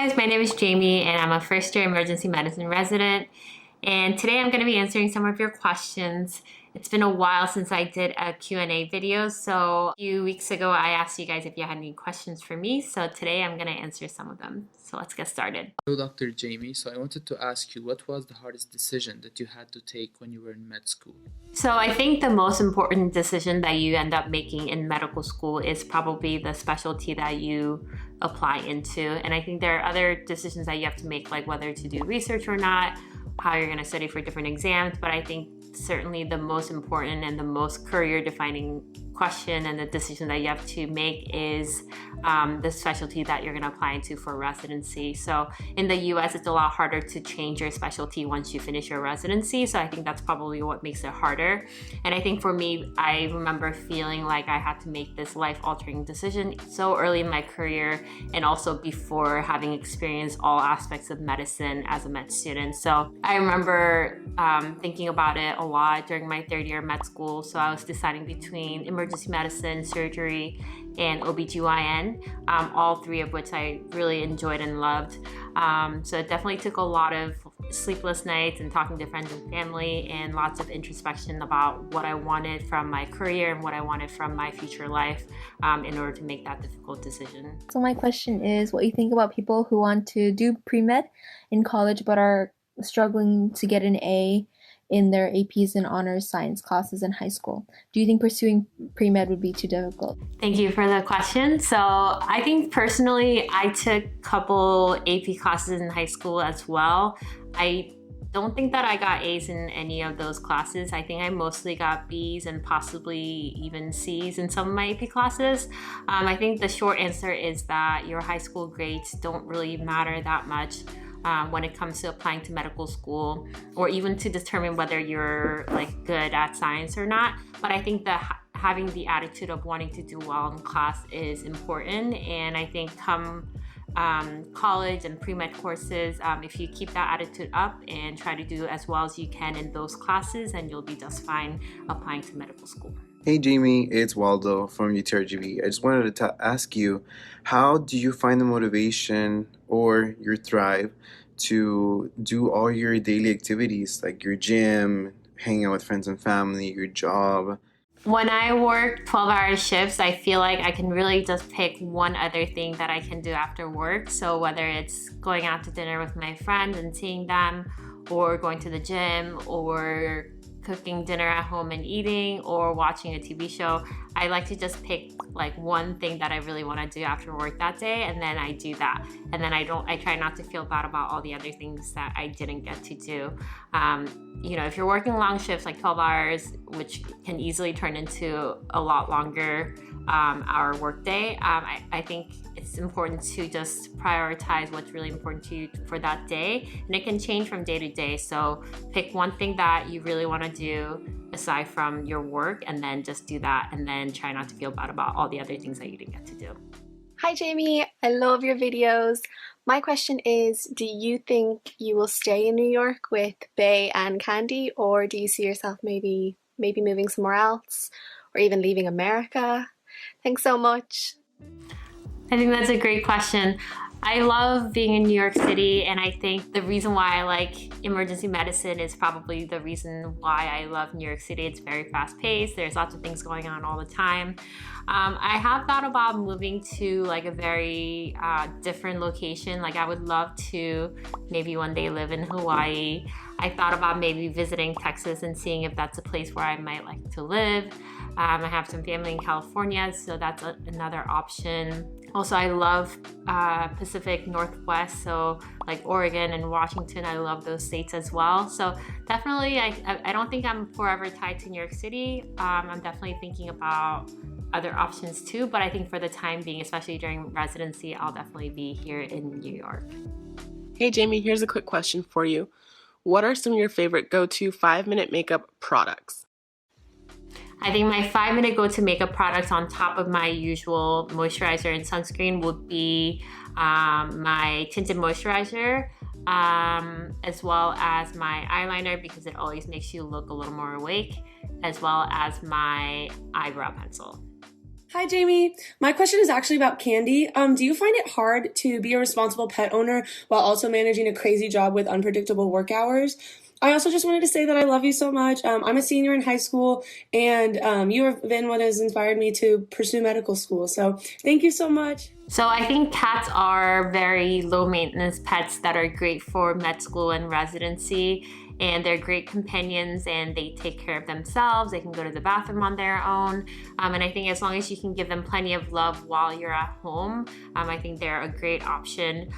guys, my name is Jamie and I'm a first year emergency medicine resident, and today I'm going to be answering some of your questions. It's been a while since I did a Q&A video, so a few weeks ago I asked you guys if you had any questions for me, so today I'm going to answer some of them. So let's get started. Hello, Dr. Jamie. So I wanted to ask you, what was the hardest decision that you had to take when you were in med school? So I think the most important decision that you end up making in medical school is probably the specialty that you apply into. And I think there are other decisions that you have to make, like whether to do research or not, how you're going to study for different exams. But I think certainly the most important and the most career defining question and the decision that you have to make is the specialty that you're going to apply into for residency. So in the US, it's a lot harder to change your specialty once you finish your residency. So I think that's probably what makes it harder. And I think for me, I remember feeling like I had to make this life-altering decision so early in my career, and also before having experienced all aspects of medicine as a med student. So I remember thinking about it a lot during my third year of med school. So I was deciding between emergency medicine, surgery, and OBGYN, all three of which I really enjoyed and loved. So it definitely took a lot of sleepless nights and talking to friends and family, and lots of introspection about what I wanted from my career and what I wanted from my future life in order to make that difficult decision. So my question is, what you think about people who want to do pre-med in college but are struggling to get an A in their APs and honors science classes in high school? Do you think pursuing pre-med would be too difficult? Thank you for the question. So I think personally, I took a couple AP classes in high school as well. I don't think that I got A's in any of those classes. I think I mostly got B's and possibly even C's in some of my AP classes. I think the short answer is that your high school grades don't really matter that much when it comes to applying to medical school, or even to determine whether you're good at science or not. But I think that having the attitude of wanting to do well in class is important. And I think come college and pre-med courses, if you keep that attitude up and try to do as well as you can in those classes, and you'll be just fine applying to medical school. Hey Jamie, it's Waldo from UTRGV. I just wanted to ask you, how do you find the motivation or your drive to do all your daily activities, like your gym, hanging out with friends and family, your job? When I work 12-hour shifts, I feel like I can really just pick one other thing that I can do after work. So whether it's going out to dinner with my friends and seeing them, or going to the gym, or cooking dinner at home and eating, or watching a TV show, I like to just pick one thing that I really want to do after work that day, and then I do that. And then I try not to feel bad about all the other things that I didn't get to do. If you're working long shifts, like 12 hours, which can easily turn into a lot longer hour workday, I think it's important to just prioritize what's really important to you for that day. And it can change from day to day. So pick one thing that you really want to do aside from your work, and then just do that, and then try not to feel bad about all the other things that you didn't get to do. Hi Jamie, I love your videos. My question is, do you think you will stay in New York with Bay and Candy, or do you see yourself maybe moving somewhere else, or even leaving America? Thanks so much. I think that's a great question. I love being in New York City, and I think the reason why I like emergency medicine is probably the reason why I love New York City. It's very fast-paced. There's lots of things going on all the time. I have thought about moving to a very different location. I would love to maybe one day live in Hawaii. I thought about maybe visiting Texas and seeing if that's a place where I might like to live. I have some family in California, so that's another option. Also, I love Pacific Northwest, so Oregon and Washington. I love those states as well. So definitely, I don't think I'm forever tied to New York City. I'm definitely thinking about other options too, but I think for the time being, especially during residency, I'll definitely be here in New York. Hey Jamie, here's a quick question for you. What are some of your favorite go-to 5-minute makeup products? I think my 5-minute go-to makeup products on top of my usual moisturizer and sunscreen would be my tinted moisturizer, as well as my eyeliner, because it always makes you look a little more awake, as well as my eyebrow pencil. Hi, Jamie. My question is actually about Candy. Do you find it hard to be a responsible pet owner while also managing a crazy job with unpredictable work hours? I also just wanted to say that I love you so much. I'm a senior in high school, and you have been what has inspired me to pursue medical school. So thank you so much. So I think cats are very low maintenance pets that are great for med school and residency, and they're great companions and they take care of themselves. They can go to the bathroom on their own. And I think as long as you can give them plenty of love while you're at home, I think they're a great option.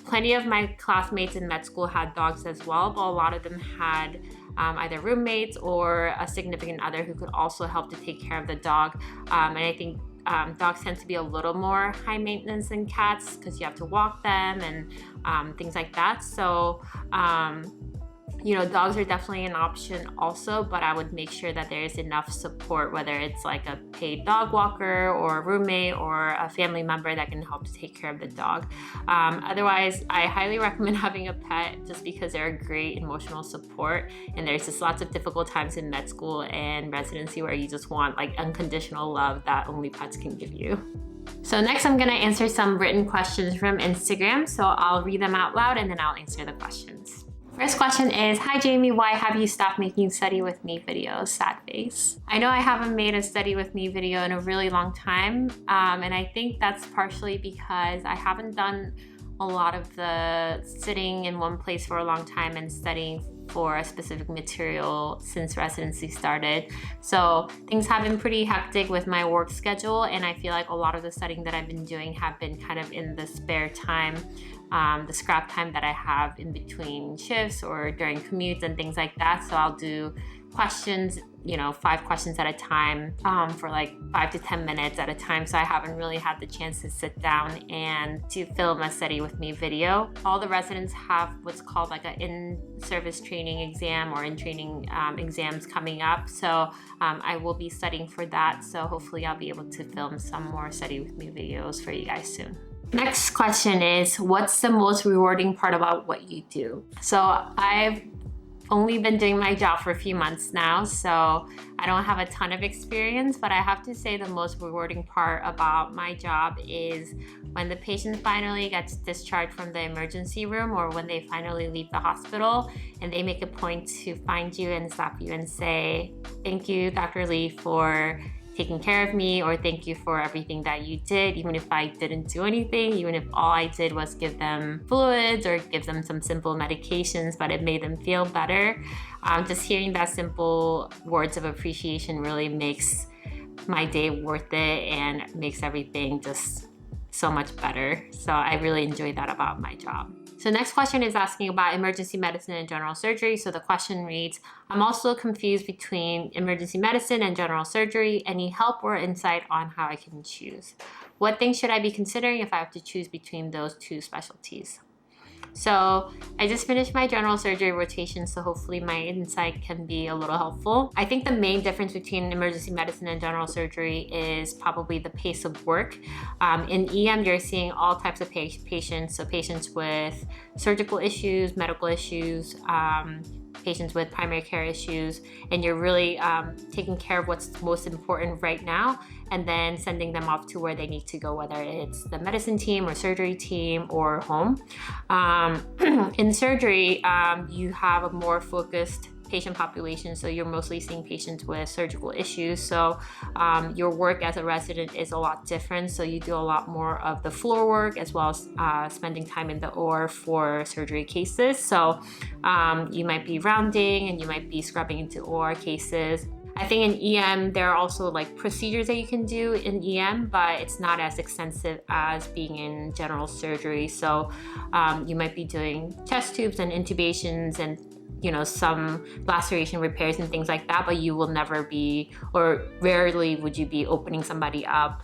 Plenty of my classmates in med school had dogs as well, but a lot of them had either roommates or a significant other who could also help to take care of the dog. And I think dogs tend to be a little more high maintenance than cats because you have to walk them and things like that. So, you know, dogs are definitely an option also, but I would make sure that there is enough support, whether it's like a paid dog walker or a roommate or a family member that can help to take care of the dog. Otherwise, I highly recommend having a pet just because they're a great emotional support, and there's just lots of difficult times in med school and residency where you just want like unconditional love that only pets can give you. So next I'm gonna answer some written questions from Instagram, so I'll read them out loud and then I'll answer the questions. First question is, hi Jamie, why have you stopped making study with me videos? Sad face. I know I haven't made a study with me video in a really long time, and I think that's partially because I haven't done a lot of the sitting in one place for a long time and studying for a specific material since residency started. So things have been pretty hectic with my work schedule, and I feel like a lot of the studying that I've been doing have been kind of in the spare time, the scrap time that I have in between shifts or during commutes and things like that. So I'll do questions, you know, 5 questions at a time for like 5 to 10 minutes at a time. So I haven't really had the chance to sit down and to film a study with me video. All the residents have what's called like an in-service training exam or in-training exams coming up. So I will be studying for that. So hopefully I'll be able to film some more study with me videos for you guys soon. Next question is, what's the most rewarding part about what you do? So I've only been doing my job for a few months now, so I don't have a ton of experience, but I have to say the most rewarding part about my job is when the patient finally gets discharged from the emergency room or when they finally leave the hospital and they make a point to find you and stop you and say, thank you, Dr. Lee, for taking care of me, or thank you for everything that you did, even if I didn't do anything, even if all I did was give them fluids or give them some simple medications, but it made them feel better. Just hearing that simple words of appreciation really makes my day worth it and makes everything just so much better. So I really enjoy that about my job. So next question is asking about emergency medicine and general surgery. So the question reads, I'm also confused between emergency medicine and general surgery. Any help or insight on how I can choose? What things should I be considering if I have to choose between those two specialties? So I just finished my general surgery rotation, so hopefully my insight can be a little helpful. I think the main difference between emergency medicine and general surgery is probably the pace of work. In EM, you're seeing all types of patients, so patients with surgical issues, medical issues, patients with primary care issues, and you're really taking care of what's most important right now and then sending them off to where they need to go, whether it's the medicine team or surgery team or home. In surgery, you have a more focused patient population, so you're mostly seeing patients with surgical issues. So your work as a resident is a lot different. So you do a lot more of the floor work as well as spending time in the OR for surgery cases. So you might be rounding and you might be scrubbing into OR cases. I think in EM, there are also like procedures that you can do in EM, but it's not as extensive as being in general surgery. So you might be doing chest tubes and intubations and some laceration repairs and things like that, but you will never be, or rarely would you be opening somebody up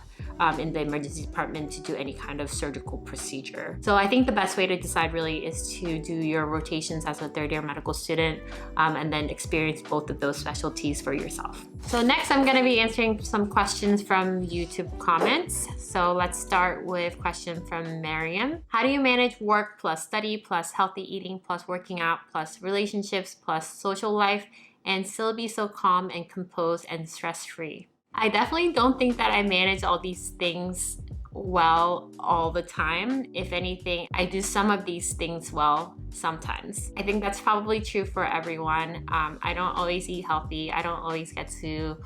in the emergency department to do any kind of surgical procedure. So I think the best way to decide really is to do your rotations as a third-year medical student and then experience both of those specialties for yourself. So next I'm going to be answering some questions from YouTube comments. So let's start with a question from Miriam. How do you manage work plus study plus healthy eating plus working out plus relationships plus social life and still be so calm and composed and stress-free? I definitely don't think that I manage all these things well all the time. If anything, I do some of these things well sometimes. I think that's probably true for everyone. I don't always eat healthy. I don't always get to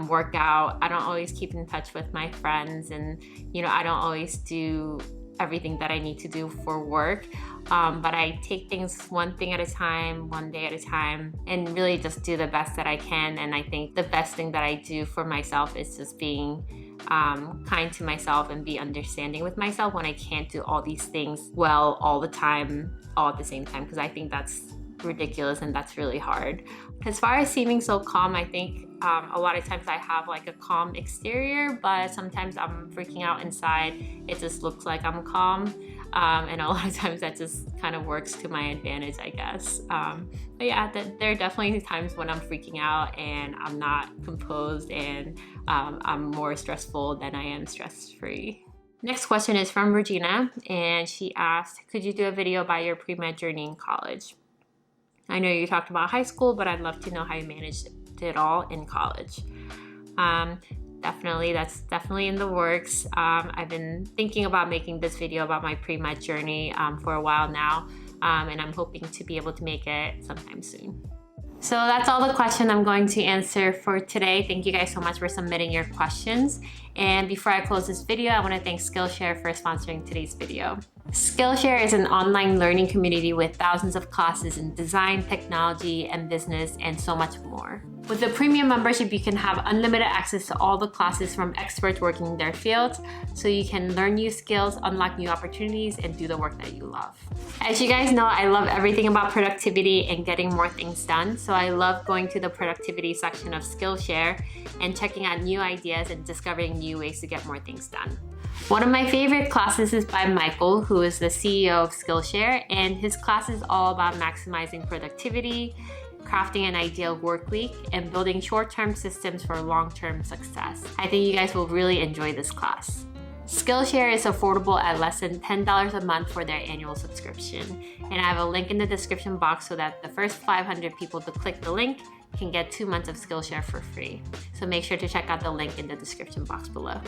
work out. I don't always keep in touch with my friends, and I don't always do everything that I need to do for work. But I take things one thing at a time, one day at a time, and really just do the best that I can. And I think the best thing that I do for myself is just being kind to myself and be understanding with myself when I can't do all these things well all the time, all at the same time, because I think that's ridiculous and that's really hard. As far as seeming so calm, I think a lot of times I have like a calm exterior, but sometimes I'm freaking out inside. It just looks like I'm calm. And a lot of times that just kind of works to my advantage, I guess. But yeah, there are definitely times when I'm freaking out and I'm not composed, and I'm more stressful than I am stress-free. Next question is from Regina, and she asked, could you do a video about your pre-med journey in college? I know you talked about high school, but I'd love to know how you managed it all in college. Definitely, that's definitely in the works. I've been thinking about making this video about my pre-med journey for a while now, and I'm hoping to be able to make it sometime soon. So that's all the questions I'm going to answer for today. Thank you guys so much for submitting your questions. And before I close this video, I want to thank Skillshare for sponsoring today's video. Skillshare is an online learning community with thousands of classes in design, technology, and business, and so much more. With the premium membership, you can have unlimited access to all the classes from experts working in their fields, so you can learn new skills, unlock new opportunities, and do the work that you love. As you guys know, I love everything about productivity and getting more things done, so I love going to the productivity section of Skillshare and checking out new ideas and discovering new ways to get more things done. One of my favorite classes is by Michael, who is the CEO of Skillshare, and his class is all about maximizing productivity, crafting an ideal work week, and building short-term systems for long-term success. I think you guys will really enjoy this class. Skillshare is affordable at less than $10 a month for their annual subscription. And I have a link in the description box so that the first 500 people to click the link can get 2 months of Skillshare for free. So make sure to check out the link in the description box below.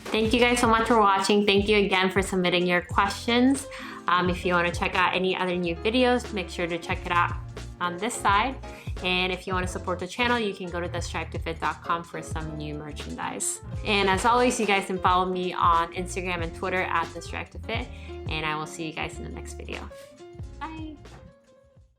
Thank you guys so much for watching. Thank you again for submitting your questions. If you want to check out any other new videos, make sure to check it out on this side. And if you want to support the channel, you can go to TheStriveToFit.com for some new merchandise. And as always, you guys can follow me on Instagram and Twitter at TheStriveToFit. And I will see you guys in the next video. Bye!